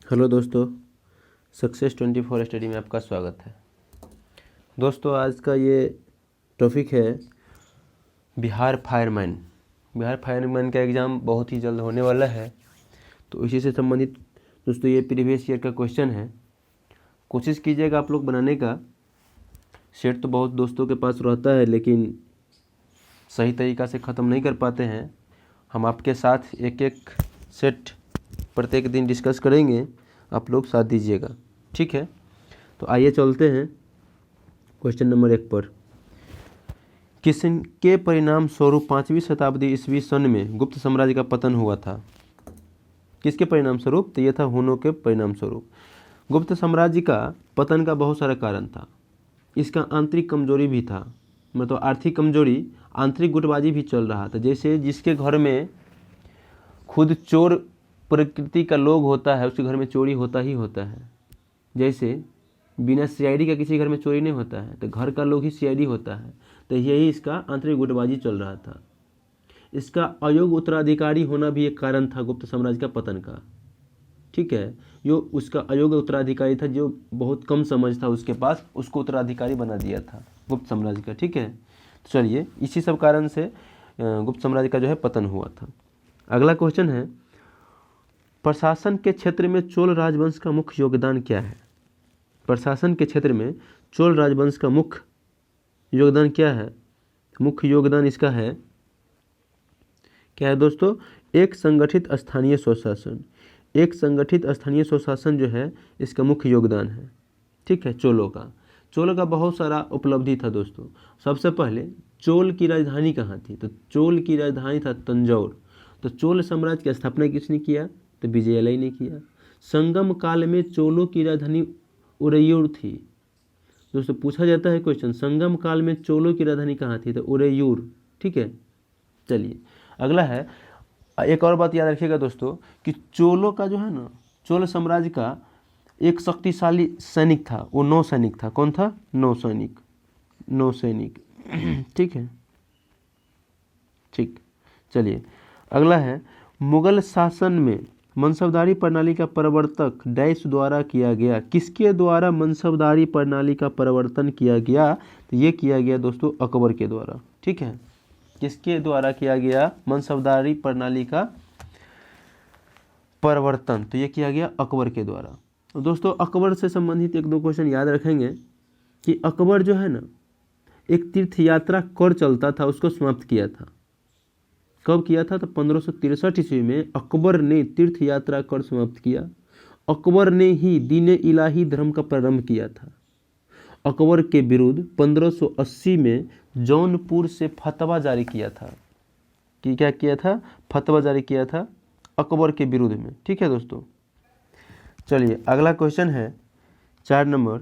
Hello दोस्तों, success 24 study में आपका स्वागत है। दोस्तों, आज का ये टॉपिक है बिहार फायरमैन। बिहार फायरमैन का एग्ज़ाम बहुत ही जल्द होने वाला है, तो इसी से संबंधित दोस्तों ये प्रीवियस ईयर का क्वेश्चन है। कोशिश कीजिएगा आप लोग बनाने का। सेट तो बहुत दोस्तों के पास रहता है, लेकिन सही तरीक़ा से ख़त्म नहीं कर पाते हैं। हम आपके साथ एक एक सेट प्रत्येक दिन डिस्कस करेंगे, आप लोग साथ दीजिएगा, ठीक है। तो आइए चलते हैं क्वेश्चन नंबर 1 पर। किसके परिणाम स्वरूप 5वीं शताब्दी ईस्वी सन में गुप्त साम्राज्य का पतन हुआ था? किसके परिणाम स्वरूप? तो ये था हुनों के परिणाम स्वरूप। गुप्त साम्राज्य का पतन का बहुत सारा कारण था। इसका आंतरिक कमजोरी भी था, मतलब आर्थिक कमजोरी, आंतरिक गुटबाजी भी चल रहा था। जैसे जिसके घर में खुद चोर प्रकृति का लोग होता है, उसके घर में चोरी होता ही होता है। जैसे बिना सीआईडी का किसी घर में चोरी नहीं होता है, तो घर का लोग ही सीआईडी होता है। तो यही इसका आंतरिक गुटबाजी चल रहा था। इसका अयोग्य उत्तराधिकारी होना भी एक कारण था गुप्त साम्राज्य का पतन का, ठीक है। जो उसका अयोग्य उत्तराधिकारी था, जो बहुत कम समझ था उसके पास, उसको उत्तराधिकारी बना दिया था गुप्त साम्राज्य का, ठीक है। तो चलिए, इसी सब कारण से गुप्त साम्राज्य का जो है पतन हुआ था। अगला क्वेश्चन है, प्रशासन के क्षेत्र में चोल राजवंश का मुख्य योगदान क्या है? प्रशासन के क्षेत्र में चोल राजवंश का मुख्य योगदान क्या है? मुख्य योगदान इसका है, क्या है दोस्तों? एक संगठित स्थानीय स्वशासन। एक संगठित स्थानीय स्वशासन जो है, इसका मुख्य योगदान है, ठीक है। चोलों का बहुत सारा उपलब्धि था दोस्तों। सबसे पहले चोल की राजधानी कहाँ थी? तो चोल की राजधानी था तंजौर। तो चोल साम्राज्य की स्थापना किसने किया? तो विजयालय ने किया। संगम काल में चोलों की राजधानी उरैयूर थी। दोस्तों पूछा जाता है क्वेश्चन, संगम काल में चोलों की राजधानी कहाँ थी? तो उरैयूर, ठीक है। चलिए अगला है, एक और बात याद रखिएगा दोस्तों कि चोलों का जो है ना, चोल साम्राज्य का एक शक्तिशाली सैनिक था, वो नौसैनिक था। कौन था? नौसैनिक ठीक है, ठीक। चलिए अगला है, मुगल शासन में मनसबदारी प्रणाली का प्रवर्तक डैश द्वारा किया गया। किसके द्वारा मनसबदारी प्रणाली का प्रवर्तन किया गया? तो ये किया गया दोस्तों अकबर के द्वारा, ठीक है। किसके द्वारा किया गया मनसबदारी प्रणाली का प्रवर्तन? तो ये किया गया अकबर के द्वारा। तो दोस्तों अकबर से संबंधित एक दो क्वेश्चन याद रखेंगे कि अकबर जो है ना, एक तीर्थ यात्रा कर चलता था, उसको समाप्त किया था। कब किया था? तो 1563 ईस्वी में अकबर ने तीर्थ यात्रा कर समाप्त किया। अकबर ने ही दीन इलाही धर्म का प्रारंभ किया था। अकबर के विरुद्ध 1580 में जौनपुर से फतवा जारी किया था। कि क्या किया था? फतवा जारी किया था अकबर के विरुद्ध में, ठीक है दोस्तों। चलिए अगला क्वेश्चन है 4 नंबर,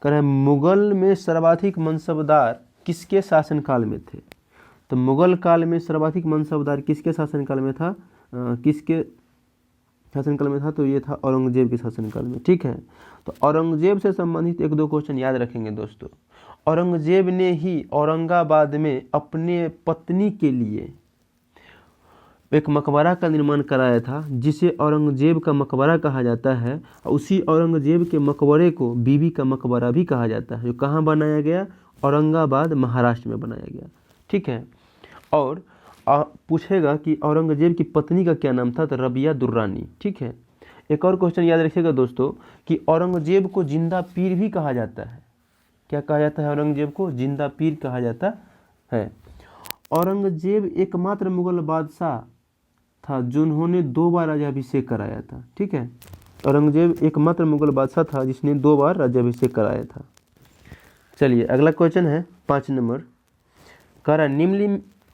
कह रहा है मुगल में सर्वाधिक मनसबदार किसके शासनकाल में थे? तो मुगल काल में सर्वाधिक मनसबदार किसके शासनकाल में था? किसके शासनकाल में था? तो ये था औरंगजेब के शासनकाल में, ठीक है। तो औरंगजेब से संबंधित एक दो क्वेश्चन याद रखेंगे दोस्तों। औरंगजेब ने ही औरंगाबाद में अपने पत्नी के लिए एक मकबरा का निर्माण कराया था, जिसे औरंगजेब का मकबरा कहा जाता है। उसी औरंगजेब के मकबरे को बीबी का मकबरा भी कहा जाता है, जो कहाँ बनाया गया? औरंगाबाद महाराष्ट्र में बनाया गया, ठीक है। और पूछेगा कि औरंगजेब की पत्नी का क्या नाम था? तो रबिया दुर्रानी, ठीक है। एक और क्वेश्चन याद रखिएगा दोस्तों कि औरंगजेब को जिंदा पीर भी कहा जाता है। क्या कहा जाता है? औरंगजेब को जिंदा पीर कहा जाता है। औरंगजेब एकमात्र मुगल बादशाह था जिन्होंने 2 बार राज्याभिषेक कराया था, ठीक है। औरंगजेब एकमात्र मुगल बादशाह था जिसने 2 बार राज्याभिषेक कराया था। चलिए अगला क्वेश्चन है 5 नंबर, कह रहा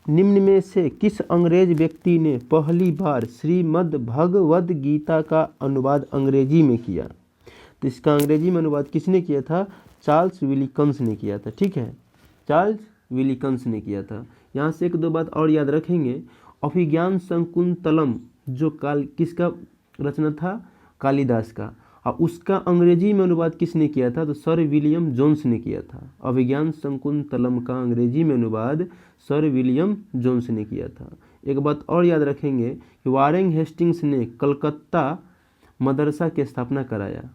निम्न में से किस अंग्रेज व्यक्ति ने पहली बार श्रीमद् भगवद गीता का अनुवाद अंग्रेजी में किया? तो इसका अंग्रेजी में अनुवाद किसने किया था? चार्ल्स विलिकन्स ने किया था, ठीक है। चार्ल्स विलिकन्स ने किया था। यहाँ से एक दो बात और याद रखेंगे। अभिज्ञान शकुंतलम जो किसका रचना था? कालिदास का। और उसका अंग्रेजी में अनुवाद किसने किया था? तो सर विलियम जोन्स ने किया था। अभिज्ञान शकुंतलम का अंग्रेजी में अनुवाद सर विलियम जोन्स ने किया था। एक बात और याद रखेंगे कि वारेन हेस्टिंग्स ने कलकत्ता मदरसा की स्थापना कराया।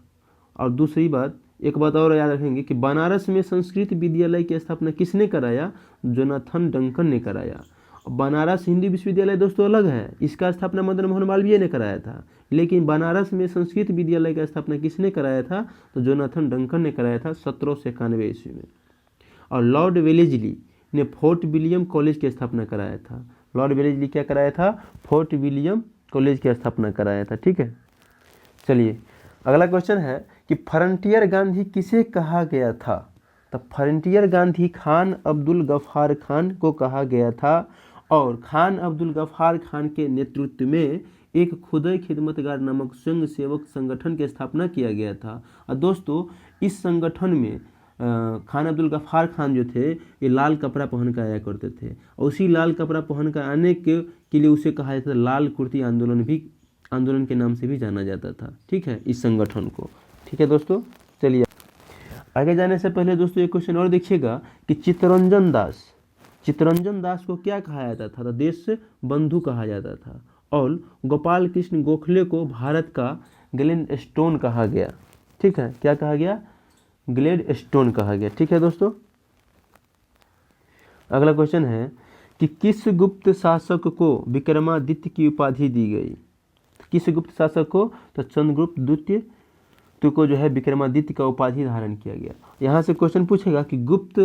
और दूसरी बात, एक बात और याद रखेंगे कि बनारस में संस्कृत विद्यालय की स्थापना किसने कराया? जोनाथन डंकन ने कराया। बनारस हिंदी विश्वविद्यालय दोस्तों अलग है, इसका स्थापना मदन मोहन मालवीय ने कराया था, लेकिन बनारस में संस्कृत विद्यालय का स्थापना किसने कराया था? तो जोनाथन डंकन ने कराया था 1791 ईस्वी में। और लॉर्ड वेलेस्ली ने फोर्ट विलियम कॉलेज की स्थापना कराया था। लॉर्ड वेलेस्ली क्या कराया था? फोर्ट विलियम कॉलेज की स्थापना कराया था। ठीक है, चलिए अगला क्वेश्चन है कि फ्रंटियर गांधी किसे कहा गया था? तो फ्रंटियर गांधी खान अब्दुल गफ्फार खान को कहा गया था, और खान अब्दुल गफ्फार खान के नेतृत्व में एक खुदे खिदमतगार नामक स्वयं सेवक संगठन की स्थापना किया गया था। और दोस्तों इस संगठन में खान अब्दुल गफ्फार खान जो थे ये लाल कपड़ा पहन कर आया करते थे, और उसी लाल कपड़ा पहन कर आने के लिए उसे कहा जाता था लाल कुर्ती आंदोलन के नाम से भी जाना जाता था। ठीक है, इस संगठन को। ठीक है दोस्तों, चलिए आगे जाने से पहले दोस्तों एक क्वेश्चन और देखिएगा कि चित्तरंजन दास को क्या कहा जाता था? तो देश बंधु कहा जाता था। और गोपाल कृष्ण गोखले को भारत का ग्लेड स्टोन कहा गया। ठीक है, क्या कहा गया? ग्लेड स्टोन कहा गया। ठीक है दोस्तों, अगला क्वेश्चन है कि किस गुप्त शासक को विक्रमादित्य की उपाधि दी गई? किस गुप्त शासक को? तो चंद्रगुप्त द्वितीय को जो है विक्रमादित्य का उपाधि धारण किया गया। यहाँ से क्वेश्चन पूछेगा कि गुप्त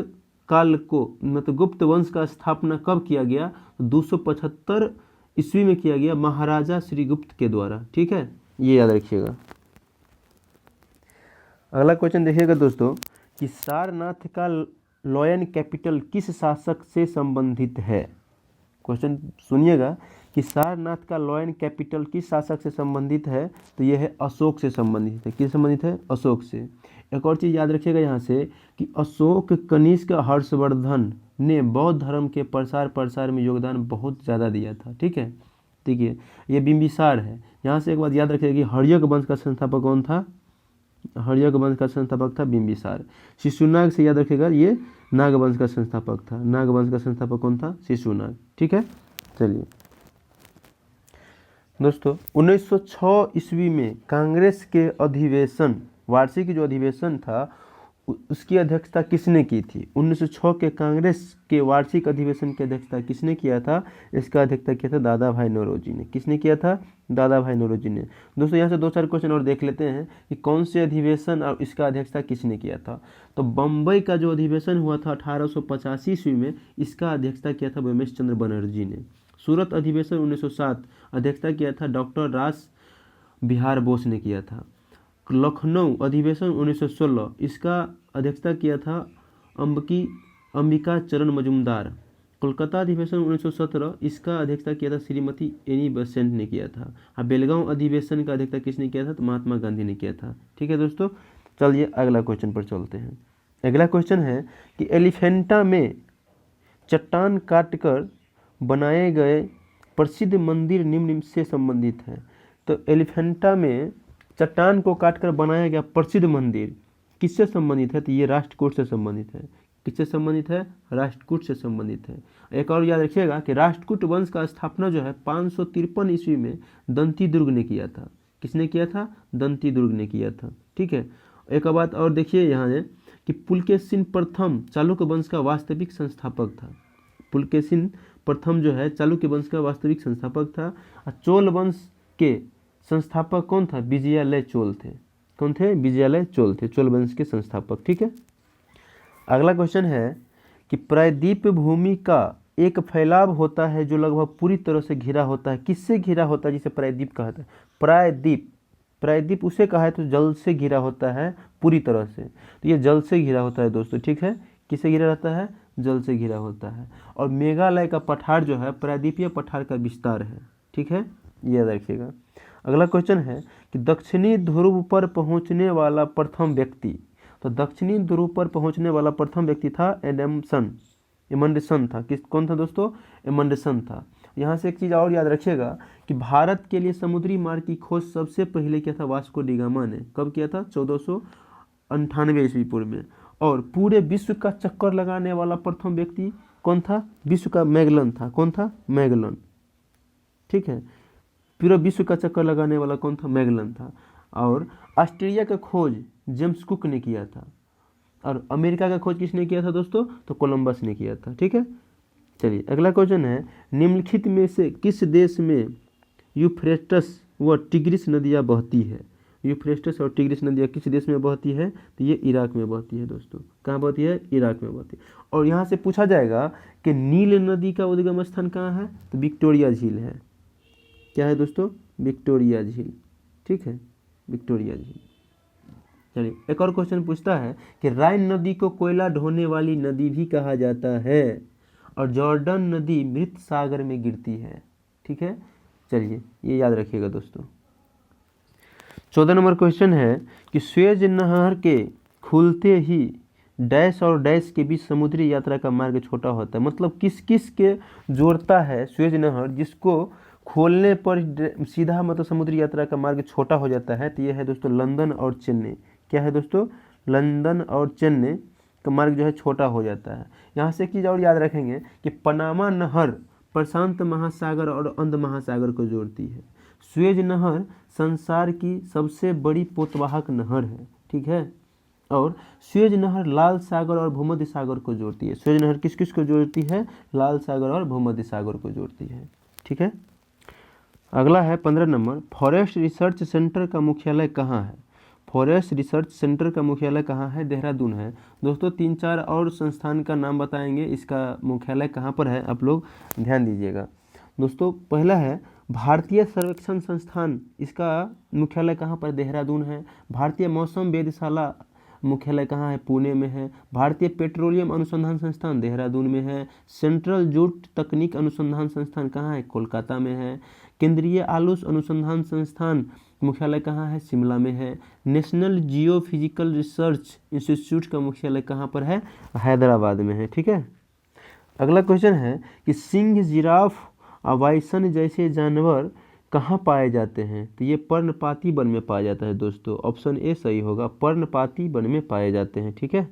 काल को मतलब गुप्त वंश का स्थापना कब किया गया? 275 ईस्वी में किया गया महाराजा श्रीगुप्त के द्वारा। ठीक है, ये याद रखिएगा। अगला क्वेश्चन देखिएगा दोस्तों कि सारनाथ का लॉयन कैपिटल किस शासक से संबंधित है? क्वेश्चन सुनिएगा कि सारनाथ का लॉयन कैपिटल किस शासक से संबंधित है? तो यह है अशोक से संबंधित है। किस संबंधित है? अशोक से। एक और चीज़ याद रखिएगा यहाँ से कि अशोक कनिष्क हर्षवर्धन ने बौद्ध धर्म के प्रसार में योगदान बहुत ज़्यादा दिया था। ठीक है, ये बिंबिसार है। यहाँ से एक बात याद रखिएगा कि हर्यक वंश का संस्थापक कौन था? हर्यक वंश का संस्थापक था बिंबिसार। शिशुनाग से याद रखिएगा ये नाग वंश का संस्थापक था। नाग वंश का संस्थापक कौन था? शिशुनाग। ठीक है, चलिए दोस्तों 1906 ईस्वी में कांग्रेस के अधिवेशन, वार्षिक जो अधिवेशन था उसकी अध्यक्षता किसने की थी? 1906 के कांग्रेस के वार्षिक अधिवेशन की अध्यक्षता किसने किया था? इसका अध्यक्षता किया था दादा भाई नौरोजी ने। किसने किया था? दादा भाई नौरोजी ने। दोस्तों यहाँ से 2-4 क्वेश्चन और देख लेते हैं कि कौन से अधिवेशन और इसका अध्यक्षता किसने किया था। तो बम्बई का जो अधिवेशन हुआ था 1885 ईस्वी में, इसका अध्यक्षता किया था व्योमेश चंद्र बनर्जी ने। सूरत अधिवेशन 1907 अध्यक्षता किया था डॉक्टर रास बिहार बोस ने किया था। लखनऊ अधिवेशन 1916 इसका अध्यक्षता किया था अंबिका चरण मजूमदार। कोलकाता अधिवेशन 1917 इसका अध्यक्षता किया था श्रीमती एनी बेसेंट ने किया था। और बेलगांव अधिवेशन का अध्यक्षता किसने किया था? तो महात्मा गांधी ने किया था। ठीक है दोस्तों, चलिए अगला क्वेश्चन पर चलते हैं। अगला क्वेश्चन है कि एलिफेंटा में चट्टान काटकर बनाए गए प्रसिद्ध मंदिर निम्न से संबंधित है। तो एलिफेंटा में चट्टान को काटकर बनाया गया प्रसिद्ध मंदिर किससे संबंधित है? तो ये राष्ट्रकूट से संबंधित है। किससे संबंधित है? राष्ट्रकूट से संबंधित है। एक और याद रखिएगा कि राष्ट्रकूट वंश का स्थापना जो है 553 ईस्वी में दंती दुर्ग ने किया था। किसने किया था? दंती दुर्ग ने किया था। ठीक है, एक बात और देखिए यहाँ है कि पुलकेशिन प्रथम चालुक्य वंश का वास्तविक संस्थापक था। पुलकेशिन प्रथम जो है चालुक्य वंश का वास्तविक संस्थापक था। और चोल वंश के संस्थापक कौन था? विजयालय चोल थे। कौन थे? विजयालय चोल थे, चोल वंश के संस्थापक। ठीक है, अगला क्वेश्चन है कि प्रायद्वीप भूमि का एक फैलाव होता है जो लगभग पूरी तरह से घिरा होता है। किससे घिरा होता है जिसे प्रायद्वीप कहा जाता है? प्रायद्वीप उसे कहा है तो जल से घिरा होता है पूरी तरह से। तो ये जल से घिरा होता है दोस्तों। ठीक है, किससे घिरा रहता है? जल से घिरा होता है। और मेघालय का पठार जो है प्रायद्वीपीय पठार का विस्तार है। ठीक है, ये याद रखिएगा। अगला क्वेश्चन है कि दक्षिणी ध्रुव पर पहुंचने वाला प्रथम व्यक्ति। तो दक्षिणी ध्रुव पर पहुंचने वाला प्रथम व्यक्ति था एमंडसन था। कौन था दोस्तों? एमंडसन था। यहाँ से एक चीज़ और याद रखिएगा कि भारत के लिए समुद्री मार्ग की खोज सबसे पहले किया था वास्को डी गामा ने। कब किया था? 1498 ईस्वी पूर्व में। और पूरे विश्व का चक्कर लगाने वाला प्रथम व्यक्ति कौन था? विश्व का मैगलन था। कौन था? मैगलन। ठीक है, पूरा विश्व का चक्कर लगाने वाला कौन था? मैगलन था। और ऑस्ट्रेलिया का खोज जेम्स कुक ने किया था। और अमेरिका का खोज किसने किया था दोस्तों? तो कोलंबस ने किया था। ठीक है, चलिए अगला क्वेश्चन है, निम्नलिखित में से किस देश में यूफ्रेटस व टिग्रिस नदियाँ बहती है? यूफ्रेटस और टिग्रिस नदियाँ किस देश में बहती है? तो ये इराक में बहती है दोस्तों। कहाँ बहती है? इराक में बहती है। और यहाँ से पूछा जाएगा कि नील नदी का उद्गम स्थान कहाँ है? तो विक्टोरिया झील है। क्या है दोस्तों? विक्टोरिया झील। ठीक है, विक्टोरिया झील। चलिए एक और क्वेश्चन पूछता है कि राइन नदी को कोयला ढोने वाली नदी भी कहा जाता है और जॉर्डन नदी मृत सागर में गिरती है। ठीक है, चलिए ये याद रखिएगा दोस्तों। 14 नंबर क्वेश्चन है कि स्वेज नहर के खुलते ही डैश और डैश के बीच समुद्री यात्रा का मार्ग छोटा होता है। मतलब किस किस के जोड़ता है स्वेज नहर, जिसको खोलने पर सीधा मतलब समुद्री यात्रा का मार्ग छोटा हो जाता है? तो यह है दोस्तों लंदन और चेन्नई। क्या है दोस्तों? लंदन और चेन्नई का मार्ग जो है छोटा हो जाता है। यहाँ से एक चीज़ और याद रखेंगे कि पनामा नहर प्रशांत महासागर और अंध महासागर को जोड़ती है। स्वेज नहर संसार की सबसे बड़ी पोतवाहक नहर है। ठीक है, और स्वेज नहर लाल सागर और भूमध्य सागर को जोड़ती है। स्वेज नहर किस किस को जोड़ती है? लाल सागर और भूमध्य सागर को जोड़ती है। ठीक है, अगला है 15 नंबर, फॉरेस्ट रिसर्च सेंटर का मुख्यालय कहाँ है? फॉरेस्ट रिसर्च सेंटर का मुख्यालय कहाँ है? देहरादून है। दोस्तों 3-4 और संस्थान का नाम बताएंगे, इसका मुख्यालय कहाँ पर है आप लोग ध्यान दीजिएगा। दोस्तों पहला है भारतीय सर्वेक्षण संस्थान, इसका मुख्यालय कहाँ पर? देहरादून है। भारतीय मौसम वेधशाला मुख्यालय कहाँ है? पुणे में है। भारतीय पेट्रोलियम अनुसंधान संस्थान देहरादून में है। सेंट्रल जूट तकनीक अनुसंधान संस्थान कहाँ है? कोलकाता में है। केंद्रीय आलूस अनुसंधान संस्थान मुख्यालय कहाँ है? शिमला में है। नेशनल जियोफिजिकल रिसर्च इंस्टीट्यूट का मुख्यालय कहाँ पर है? हैदराबाद में है। ठीक है, अगला क्वेश्चन है कि सिंह, जिराफ, बाइसन जैसे जानवर कहाँ पाए जाते हैं? तो ये पर्णपाती वन में पाया जाता है दोस्तों। ऑप्शन ए सही होगा, पर्णपाती वन में पाए जाते हैं। ठीक है,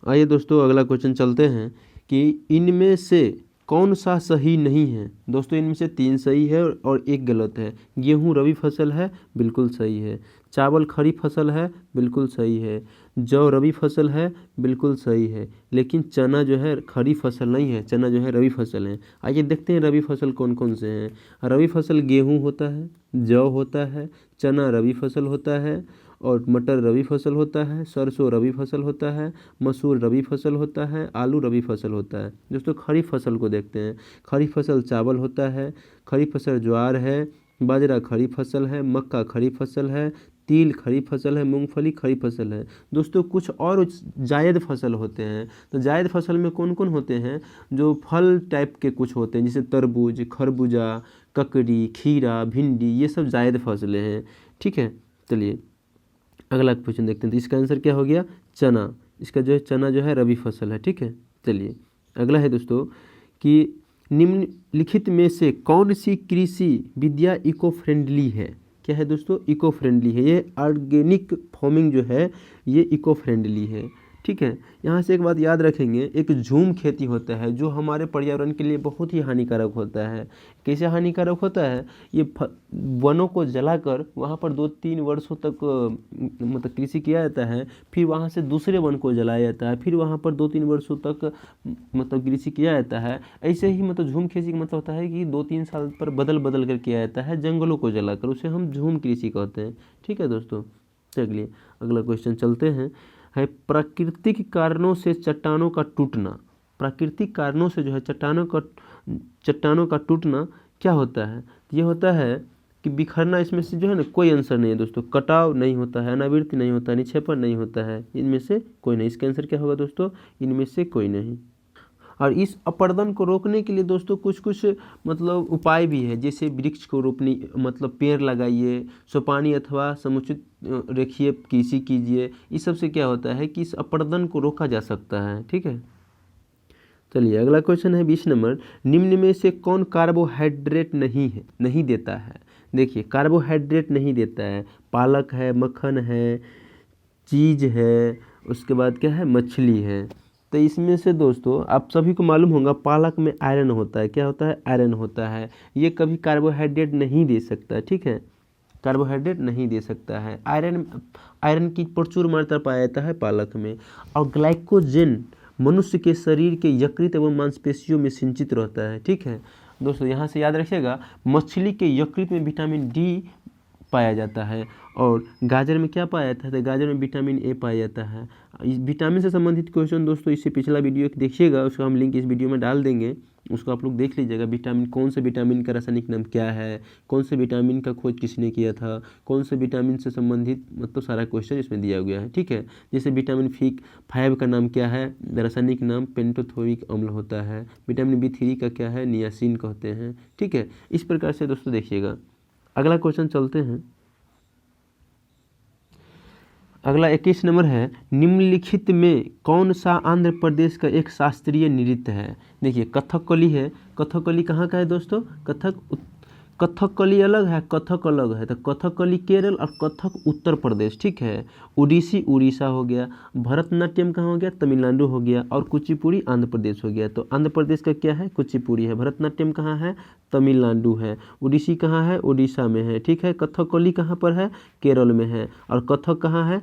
आइए दोस्तों अगला क्वेश्चन चलते हैं कि इनमें से कौन सा सही नहीं है? दोस्तों इनमें से 3 सही है और 1 गलत है। गेहूं रबी फसल है, बिल्कुल सही है। चावल खरीफ फसल है, बिल्कुल सही है। जौ रबी फसल है, बिल्कुल सही है। लेकिन चना जो है खरीफ फसल नहीं है, चना जो है रबी फसल है। आइए देखते हैं रबी फसल कौन कौन से हैं। रबी फसल गेहूँ होता है, जौ होता है, चना रबी फसल होता है, और मटर रबी फसल होता है, सरसों रबी फसल होता है, मसूर रबी फसल होता है, आलू रबी फसल होता है। दोस्तों खरीफ फसल को देखते हैं। खरीफ फसल चावल होता है, खरीफ फसल ज्वार है, बाजरा खरीफ फसल है, मक्का खरीफ फसल है, तिल खरीफ फसल है, मूंगफली खरीफ फसल है। दोस्तों कुछ और जायद फसल होते हैं। तो जायद फसल में कौन कौन होते हैं? जो फल टाइप के कुछ होते हैं, जैसे तरबूज, खरबूजा, ककड़ी, खीरा, भिंडी, ये सब जायद फसलें हैं। ठीक है, चलिए अगला क्वेश्चन देखते हैं। तो इसका आंसर क्या हो गया? चना। इसका जो है चना जो है रबी फसल है। ठीक है, चलिए अगला है दोस्तों कि निम्नलिखित में से कौन सी कृषि विद्या इको फ्रेंडली है? क्या है दोस्तों? इको फ्रेंडली है। ये ऑर्गेनिक फार्मिंग जो है ये इको फ्रेंडली है। ठीक है, यहाँ से एक बात याद रखेंगे, एक झूम खेती होता है जो हमारे पर्यावरण के लिए बहुत ही हानिकारक होता है। कैसे हानिकारक होता है? ये वनों को जलाकर वहाँ पर 2-3 वर्षों तक मतलब कृषि किया जाता है, फिर वहाँ से दूसरे वन को जलाया जाता है, फिर वहाँ पर 2-3 वर्षों तक मतलब कृषि किया जाता है। ऐसे ही मतलब झूम खेती का मतलब होता है कि 2-3 साल पर बदल बदल कर किया जाता है जंगलों को जलाकर, उसे हम झूम कृषि कहते हैं। ठीक है दोस्तों, चलिए अगला क्वेश्चन चलते हैं। है प्राकृतिक कारणों से चट्टानों का टूटना। प्राकृतिक कारणों से जो है चट्टानों का टूटना क्या होता है? ये होता है कि बिखरना। इसमें से जो है ना कोई आंसर नहीं है दोस्तों। कटाव नहीं होता है, अनावृत्ति नहीं होता है, निक्षेपण नहीं होता है, इनमें से कोई नहीं। इसका आंसर क्या होगा दोस्तों? इनमें से कोई नहीं। और इस अपरदन को रोकने के लिए दोस्तों कुछ कुछ मतलब उपाय भी है, जैसे वृक्ष को रोपनी मतलब पेड़ लगाइए, सोपानी अथवा समुचित रेखीय कृषि कीजिए। इस सब से क्या होता है कि इस अपरदन को रोका जा सकता है। ठीक है, चलिए अगला क्वेश्चन है 20 नंबर। निम्न में से कौन कार्बोहाइड्रेट नहीं देता है? देखिए कार्बोहाइड्रेट नहीं देता है। पालक है, मक्खन है, चीज़ है, उसके बाद क्या है? मछली है। तो इसमें से दोस्तों आप सभी को मालूम होगा पालक में आयरन होता है। क्या होता है? आयरन होता है। ये कभी कार्बोहाइड्रेट नहीं दे सकता, ठीक है, कार्बोहाइड्रेट नहीं दे सकता है। आयरन की प्रचुर मात्रा पाया जाता है पालक में। और ग्लाइकोजन मनुष्य के शरीर के यकृत एवं मांसपेशियों में सिंचित रहता है, ठीक है दोस्तों। यहाँ से याद रखिएगा, मछली के यकृत में विटामिन डी पाया जाता है। और गाजर में क्या पाया जाता है? तो गाजर में विटामिन ए पाया जाता है। इस विटामिन से संबंधित क्वेश्चन दोस्तों इससे पिछला वीडियो एक देखिएगा, उसका हम लिंक इस वीडियो में डाल देंगे, उसको आप लोग देख लीजिएगा। विटामिन, कौन से विटामिन का रासायनिक नाम क्या है, कौन से विटामिन का खोज किसने किया था, कौन से विटामिन से संबंधित मतलब सारा क्वेश्चन इसमें दिया गया है, ठीक है। जैसे विटामिन B5 का नाम क्या है? रासायनिक नाम पेंटोथोइक अम्ल होता है। विटामिन B3 का क्या है? नियासिन कहते हैं, ठीक है। इस प्रकार से दोस्तों देखिएगा। अगला क्वेश्चन चलते हैं। अगला 21 नंबर है, निम्नलिखित में कौन सा आंध्र प्रदेश का एक शास्त्रीय नृत्य है? देखिए कथकली है। कथकली कहाँ का है दोस्तों? कथकली अलग है, कथक अलग है। तो कथकली केरल और कथक उत्तर प्रदेश, ठीक है। ओडिसी उड़ीसा हो गया। भरतनाट्यम कहाँ हो गया? तमिलनाडु हो गया। और कुचिपुड़ी आंध्र प्रदेश हो गया। तो आंध्र प्रदेश का क्या है? कुचिपुड़ी है। भरतनाट्यम कहाँ है? तमिलनाडु है। ओडिसी कहाँ है? उड़ीसा में है, ठीक है। कथकली कहाँ पर है? केरल में है। और कथक कहाँ है?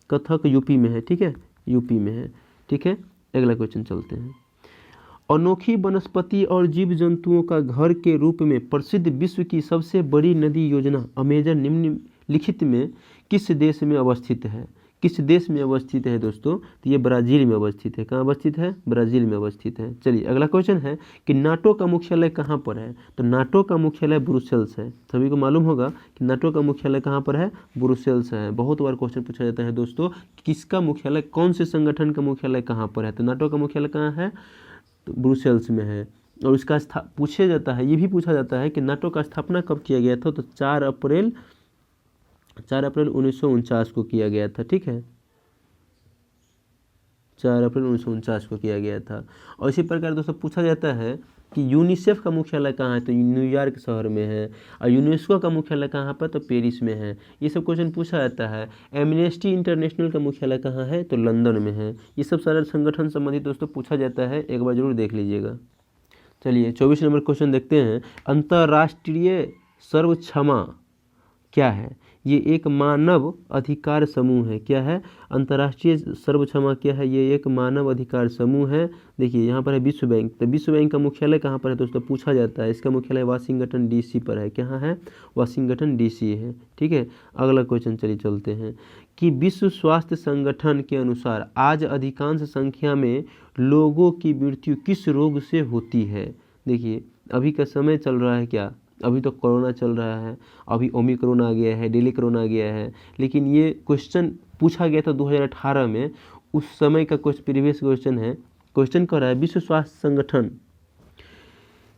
कथक यूपी में है, ठीक है, यूपी में है, ठीक है। अगला क्वेश्चन चलते हैं। अनोखी वनस्पति और जीव जंतुओं का घर के रूप में प्रसिद्ध विश्व की सबसे बड़ी नदी योजना अमेजन निम्नलिखित में किस देश में अवस्थित है? किस देश में अवस्थित है दोस्तों? तो ये ब्राज़ील में अवस्थित है। कहाँ अवस्थित है? ब्राज़ील में अवस्थित है। चलिए अगला क्वेश्चन है कि नाटो का मुख्यालय कहाँ पर है? तो नाटो का मुख्यालय ब्रुसेल्स है। सभी को मालूम होगा कि नाटो का मुख्यालय कहाँ पर है? ब्रुसेल्स है। बहुत बार क्वेश्चन पूछा जाता है दोस्तों, किसका मुख्यालय, कौन से संगठन का मुख्यालय कहाँ पर है? तो नाटो का मुख्यालय कहाँ है? तो ब्रुसेल्स में है। और इसका पूछा जाता है, ये भी पूछा जाता है कि नाटो का स्थापना कब किया गया था? तो 4 अप्रैल 1949 को किया गया था, ठीक है, 4 अप्रैल 1949 को किया गया था। और इसी प्रकार दोस्तों पूछा जाता है कि यूनिसेफ का मुख्यालय कहाँ है? तो न्यूयॉर्क शहर में है। और यूनेस्को का मुख्यालय कहाँ पर? तो पेरिस में है। ये सब क्वेश्चन पूछा जाता है। एमनेस्टी इंटरनेशनल का मुख्यालय कहाँ है? तो लंदन में है। ये सब सारे संगठन संबंधित दोस्तों पूछा जाता है, एक बार जरूर देख लीजिएगा। चलिए 24 नंबर क्वेश्चन देखते हैं। अंतर्राष्ट्रीय सर्व क्षमा क्या है? ये एक मानव अधिकार समूह है। क्या है? अंतर्राष्ट्रीय सर्व क्षमा क्या है? ये एक मानव अधिकार समूह है। देखिए यहाँ पर है विश्व बैंक। तो विश्व बैंक का मुख्यालय कहाँ पर है दोस्तों? पूछा जाता है। इसका मुख्यालय वाशिंगटन डीसी पर है। कहाँ है? वाशिंगटन डीसी है, ठीक है। अगला क्वेश्चन चलिए चलते हैं कि विश्व स्वास्थ्य संगठन के अनुसार आज अधिकांश संख्या में लोगों की मृत्यु किस रोग से होती है? देखिए अभी का समय चल रहा है, क्या अभी तो कोरोना चल रहा है, अभी ओमिक्रॉन आ गया है, डेली कोरोना आ गया है, लेकिन ये क्वेश्चन पूछा गया था 2018 में, उस समय का कुछ प्रीवियस क्वेश्चन है। क्वेश्चन कर रहा है विश्व स्वास्थ्य संगठन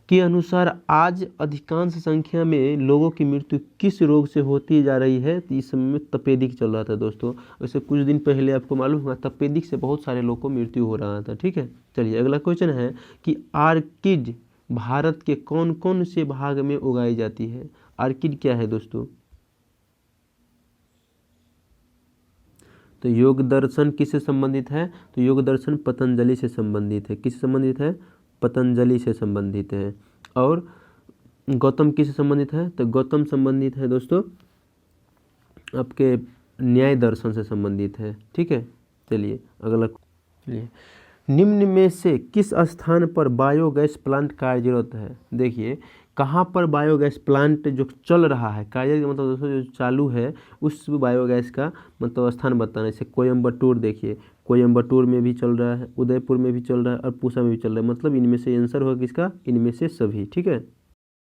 के अनुसार आज अधिकांश संख्या में लोगों की मृत्यु किस रोग से होती जा रही है? तो इस समय में तपेदिक चल रहा था दोस्तों। वैसे कुछ दिन पहले आपको मालूम होगा तपेदिक से बहुत सारे लोगों को मृत्यु हो रहा था, ठीक है। चलिए अगला क्वेश्चन है कि आर्किड भारत के कौन कौन से भाग में उगाई जाती है? आर्किड क्या है दोस्तों? तो योग दर्शन किससे संबंधित है? तो योग दर्शन पतंजलि से संबंधित है। किससे संबंधित है? पतंजलि से संबंधित है। और गौतम किससे संबंधित है? तो गौतम संबंधित है दोस्तों आपके न्याय दर्शन से संबंधित है, ठीक है। चलिए अगला, चलिए निम्न में से किस स्थान पर बायोगैस प्लांट कार्यरत है? देखिए कहाँ पर बायोगैस प्लांट जो चल रहा है, कार्यरत मतलब दोस्तों जो चालू है, उस बायोगैस का मतलब स्थान बताना। जैसे कोयम्बटूर, देखिए कोयम्बटूर में भी चल रहा है, उदयपुर में भी चल रहा है और पूसा में भी चल रहा है। मतलब इनमें से आंसर होगा किसका? इनमें से सभी, ठीक है।